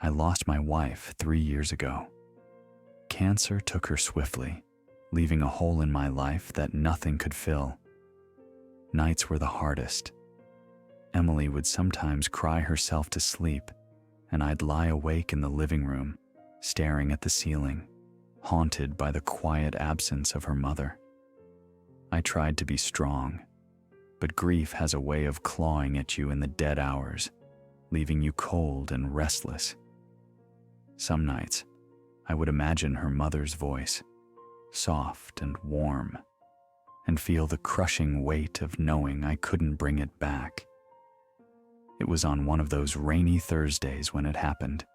I lost my wife 3 years ago. Cancer took her swiftly, leaving a hole in my life that nothing could fill. Nights were the hardest. Emily would sometimes cry herself to sleep, and I'd lie awake in the living room, staring at the ceiling, haunted by the quiet absence of her mother. I tried to be strong, but grief has a way of clawing at you in the dead hours, leaving you cold and restless. Some nights, I would imagine her mother's voice, soft and warm, and feel the crushing weight of knowing I couldn't bring it back. It was on one of those rainy Thursdays when it happened.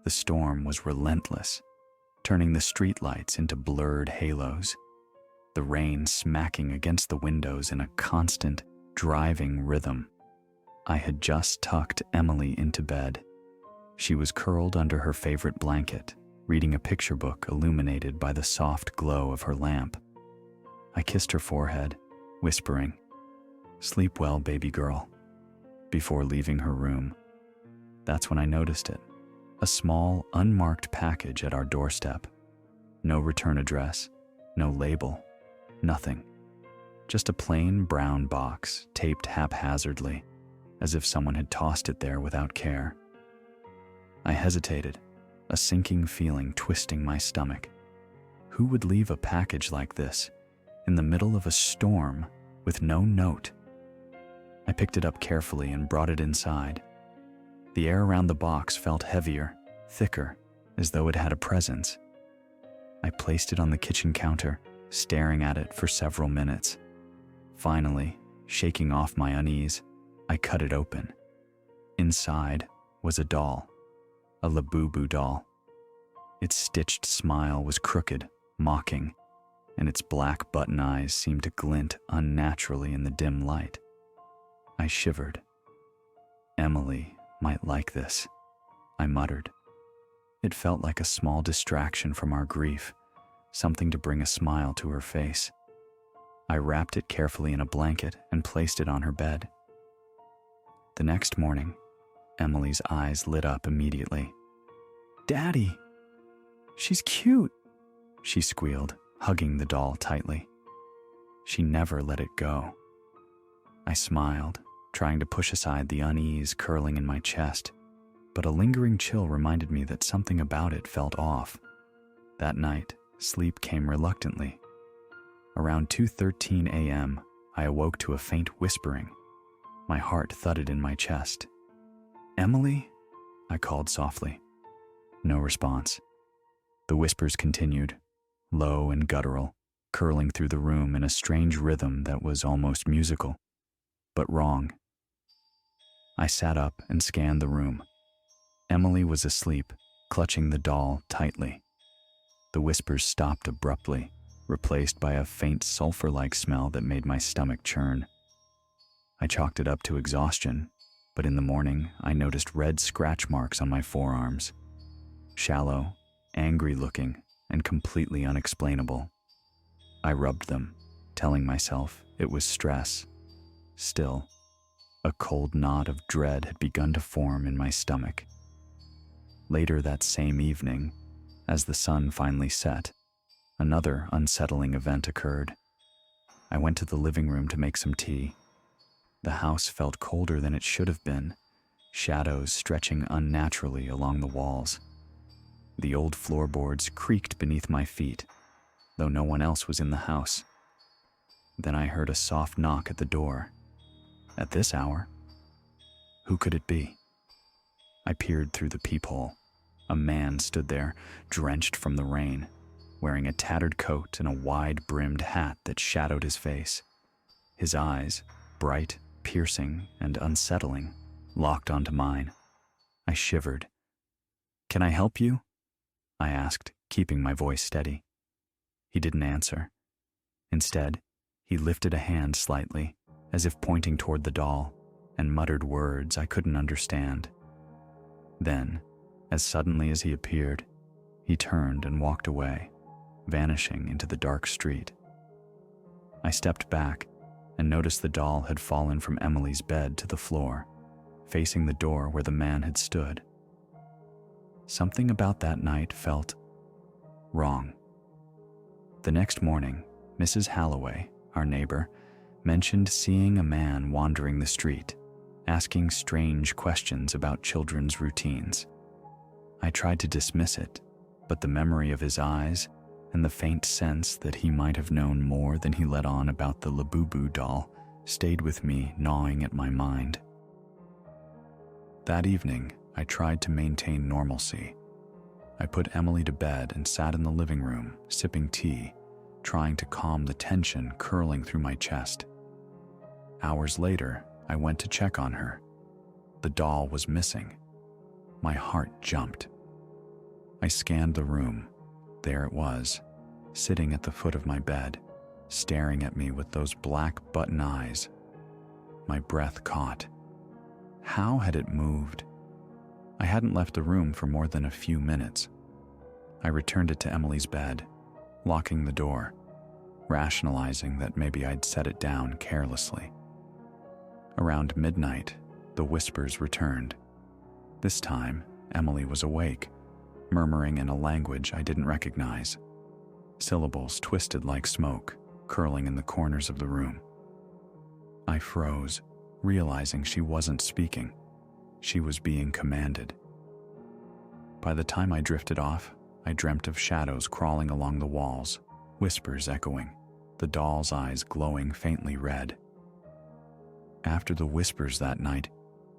The storm was relentless, turning the streetlights into blurred halos, the rain smacking against the windows in a constant, driving rhythm. I had just tucked Emily into bed. She was curled under her favorite blanket, reading a picture book illuminated by the soft glow of her lamp. I kissed her forehead, whispering, "Sleep well, baby girl," before leaving her room. That's when I noticed it. A small, unmarked package at our doorstep. No return address, no label, nothing. Just a plain brown box taped haphazardly, as if someone had tossed it there without care. I hesitated, a sinking feeling twisting my stomach. Who would leave a package like this, in the middle of a storm, with no note? I picked it up carefully and brought it inside. The air around the box felt heavier, thicker, as though it had a presence. I placed it on the kitchen counter, staring at it for several minutes. Finally, shaking off my unease, I cut it open. Inside was a doll, a Labubu doll. Its stitched smile was crooked, mocking, and its black button eyes seemed to glint unnaturally in the dim light. I shivered. Emily might like this, I muttered. It felt like a small distraction from our grief, something to bring a smile to her face. I wrapped it carefully in a blanket and placed it on her bed. The next morning, Emily's eyes lit up immediately. "Daddy, she's cute," she squealed, hugging the doll tightly. She never let it go. I smiled, trying to push aside the unease curling in my chest, but a lingering chill reminded me that something about it felt off. That night, sleep came reluctantly. Around 2:13 a.m., I awoke to a faint whispering. My heart thudded in my chest. "Emily?" I called softly. No response. The whispers continued, low and guttural, curling through the room in a strange rhythm that was almost musical, but wrong. I sat up and scanned the room. Emily was asleep, clutching the doll tightly. The whispers stopped abruptly, replaced by a faint sulfur-like smell that made my stomach churn. I chalked it up to exhaustion, but in the morning I noticed red scratch marks on my forearms. Shallow, angry-looking, and completely unexplainable. I rubbed them, telling myself it was stress. Still, a cold knot of dread had begun to form in my stomach. Later that same evening, as the sun finally set, another unsettling event occurred. I went to the living room to make some tea. The house felt colder than it should have been, shadows stretching unnaturally along the walls. The old floorboards creaked beneath my feet, though no one else was in the house. Then I heard a soft knock at the door. At this hour? Who could it be? I peered through the peephole. A man stood there, drenched from the rain, wearing a tattered coat and a wide-brimmed hat that shadowed his face. His eyes, bright, piercing, and unsettling, locked onto mine. I shivered. "Can I help you?" I asked, keeping my voice steady. He didn't answer. Instead, he lifted a hand slightly, as if pointing toward the doll, and muttered words I couldn't understand. Then, as suddenly as he appeared, he turned and walked away, vanishing into the dark street. I stepped back and noticed the doll had fallen from Emily's bed to the floor, facing the door where the man had stood. Something about that night felt wrong. The next morning, Mrs. Halloway, our neighbor, mentioned seeing a man wandering the street, asking strange questions about children's routines. I tried to dismiss it, but the memory of his eyes and the faint sense that he might have known more than he let on about the Labubu doll stayed with me, gnawing at my mind. That evening, I tried to maintain normalcy. I put Emily to bed and sat in the living room, sipping tea, trying to calm the tension curling through my chest. Hours later, I went to check on her. The doll was missing. My heart jumped. I scanned the room. There it was, sitting at the foot of my bed, staring at me with those black button eyes. My breath caught. How had it moved? I hadn't left the room for more than a few minutes. I returned it to Emily's bed, locking the door, rationalizing that maybe I'd set it down carelessly. Around midnight, the whispers returned. This time, Emily was awake, murmuring in a language I didn't recognize. Syllables twisted like smoke, curling in the corners of the room. I froze, realizing she wasn't speaking. She was being commanded. By the time I drifted off, I dreamt of shadows crawling along the walls, whispers echoing, the doll's eyes glowing faintly red. After the whispers that night,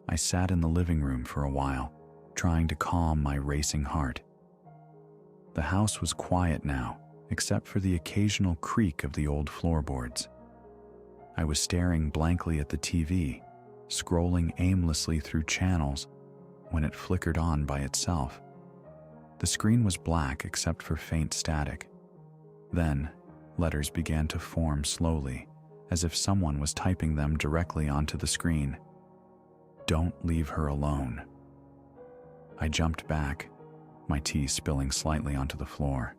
I sat in the living room for a while, trying to calm my racing heart. The house was quiet now, except for the occasional creak of the old floorboards. I was staring blankly at the TV, scrolling aimlessly through channels, when it flickered on by itself. The screen was black except for faint static. Then, letters began to form slowly, as if someone was typing them directly onto the screen. "Don't leave her alone." I jumped back, my tea spilling slightly onto the floor.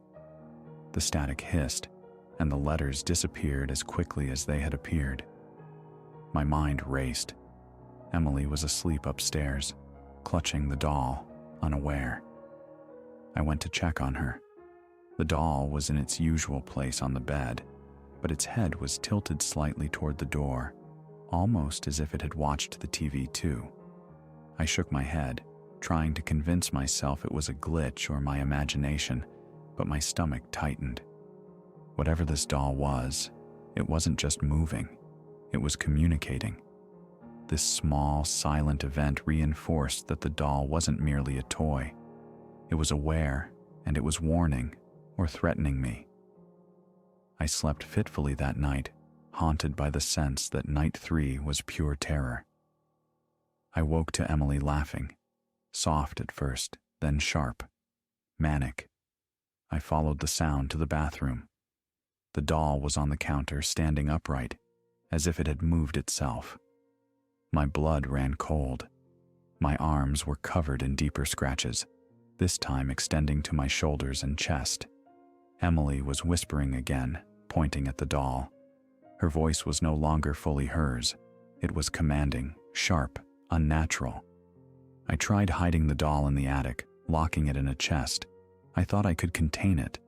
The static hissed, and the letters disappeared as quickly as they had appeared. My mind raced. Emily was asleep upstairs, clutching the doll, unaware. I went to check on her. The doll was in its usual place on the bed, but its head was tilted slightly toward the door, almost as if it had watched the TV too. I shook my head, trying to convince myself it was a glitch or my imagination, but my stomach tightened. Whatever this doll was, it wasn't just moving, it was communicating. This small, silent event reinforced that the doll wasn't merely a toy. It was aware, and it was warning or threatening me. I slept fitfully that night, haunted by the sense that night 3 was pure terror. I woke to Emily laughing, soft at first, then sharp, manic. I followed the sound to the bathroom. The doll was on the counter, standing upright, as if it had moved itself. My blood ran cold. My arms were covered in deeper scratches, this time extending to my shoulders and chest. Emily was whispering again, pointing at the doll. Her voice was no longer fully hers. It was commanding, sharp, unnatural. I tried hiding the doll in the attic, locking it in a chest. I thought I could contain it.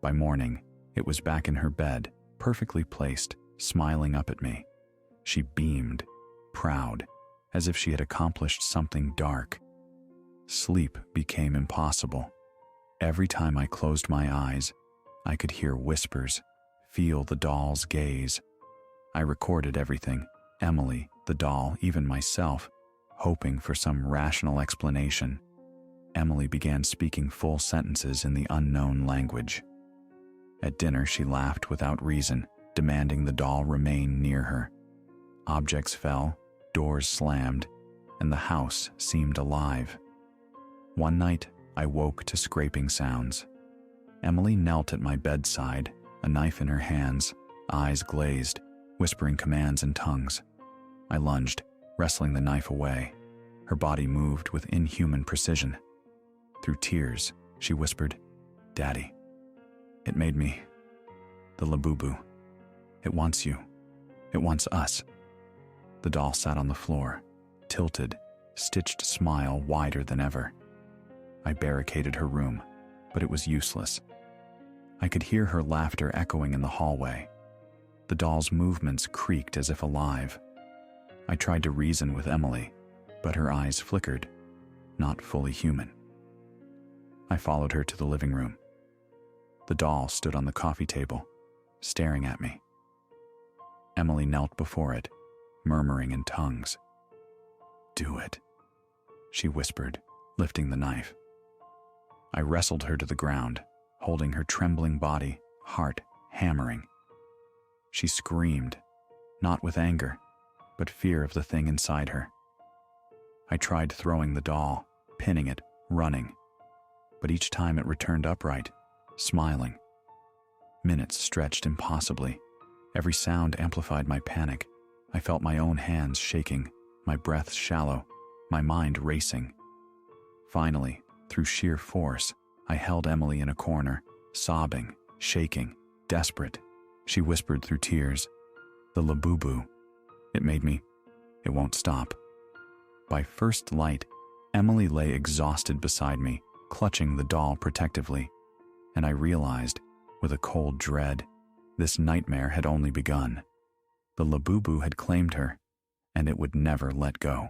By morning, it was back in her bed, perfectly placed, smiling up at me. She beamed, proud, as if she had accomplished something dark. Sleep became impossible. Every time I closed my eyes, I could hear whispers, feel the doll's gaze. I recorded everything, Emily, the doll, even myself, hoping for some rational explanation. Emily began speaking full sentences in the unknown language. At dinner, she laughed without reason, demanding the doll remain near her. Objects fell, doors slammed, and the house seemed alive. One night, I woke to scraping sounds. Emily knelt at my bedside, a knife in her hands, eyes glazed, whispering commands in tongues. I lunged, wrestling the knife away. Her body moved with inhuman precision. Through tears, she whispered, "Daddy." It made me. The Labubu. It wants you. It wants us. The doll sat on the floor, tilted, stitched smile wider than ever. I barricaded her room, but it was useless. I could hear her laughter echoing in the hallway. The doll's movements creaked as if alive. I tried to reason with Emily, but her eyes flickered, not fully human. I followed her to the living room. The doll stood on the coffee table, staring at me. Emily knelt before it, murmuring in tongues. "Do it," she whispered, lifting the knife. I wrestled her to the ground, holding her trembling body, heart hammering. She screamed, not with anger, but fear of the thing inside her. I tried throwing the doll, pinning it, running, but each time it returned upright, smiling. Minutes stretched impossibly. Every sound amplified my panic. I felt my own hands shaking, my breath shallow, my mind racing. Finally, through sheer force, I held Emily in a corner, sobbing, shaking, desperate. She whispered through tears, "The Labubu." It won't stop. By first light, Emily lay exhausted beside me, clutching the doll protectively, and I realized, with a cold dread, this nightmare had only begun. The Labubu had claimed her, and it would never let go.